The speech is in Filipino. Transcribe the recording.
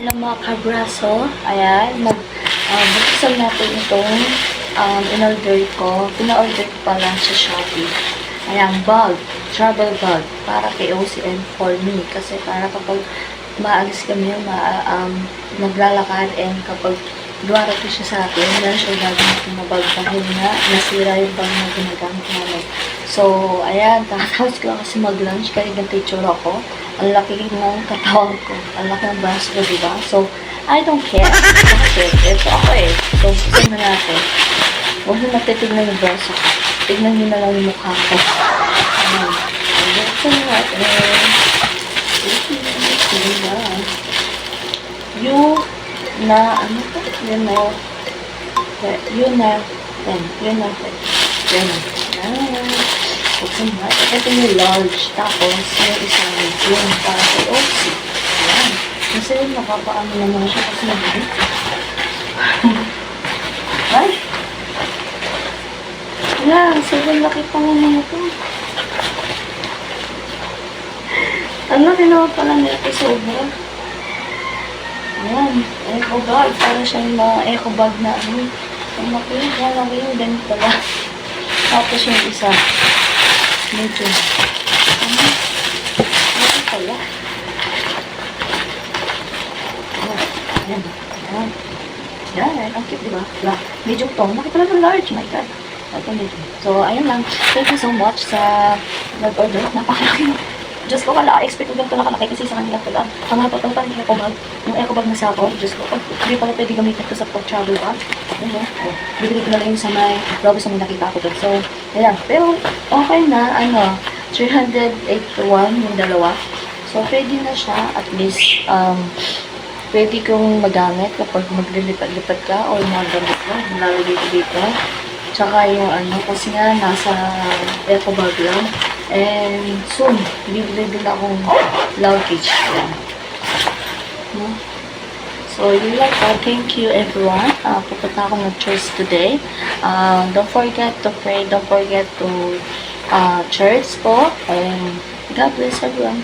Hello mga kabraso. Ayan, buksan natin itong in-order ko. Pina-order ko pa lang sa Shopee. Ayan, bag. Travel bag. Para kay OCN for me. Kasi para kapag maalis kami, naglalakad and kapag duwarating siya sa akin, meron siya gagamitin na bag dahil nga nasira yung bag na ginagamit namin. So, ayan, tapos ko lang kasi mag-lunch kaya ganito yung tsura ko. Ang laki ng katawan ko. Ang laki ng braso ko, diba? So, I don't care. Bakit? Ito ako eh. So, buksan na natin. Huwag nyo natitignan yung braso ko. Tignan nyo na lang yung mukha ko. Ayan. Buksan na natin. Diba? Ano po? Yun na. Buksan na. Ito yung large. Tapos, yung isang medium para kay Oxy. Ayan. Kasi nakapaano naman siya kasi nabili. Ay! Ayan. Sobrang laki pa naman ito. Ano, ginawa pala nito sobra. Ayan. Eco bag. Para siyang mga eco bag na ano. Ang laki yung ganito pala. Tapos yung isa. Medyo. Ano pala? Ayan. Ayan. Ang cute, diba? Medyo to. Bakit pala ng large? My God. Ito medyo. So, ayun lang. Thank you so much sa nag-order. Napakalaki. Diyos ko, wala. Expect ko ganito nakalaki kasi sa kanila pala. Ang hapot ang parang eco bag. Yung eco bag na sa ako. Diyos ko. Hindi pala pwede gamitin ko sa pag-travel bag. Ayan. Bibili ko na lang yung sa may Robes na may nakita ko doon. So, ayan. Pero, okay na. 381 yung dalawa. So, pwede na siya. At least, pwede kong magamit kapag maglilipat-lipat ka o yung mga gamit mo. Nilalagay ko dito. Tsaka yung kasi nga nasa eco bag lang. And soon, bibili din akong luggage. Ayan. So, yun lang po. Thank you, everyone. Pupunta ako ng church today. Don't forget to pray. Don't forget to church po. And God bless everyone.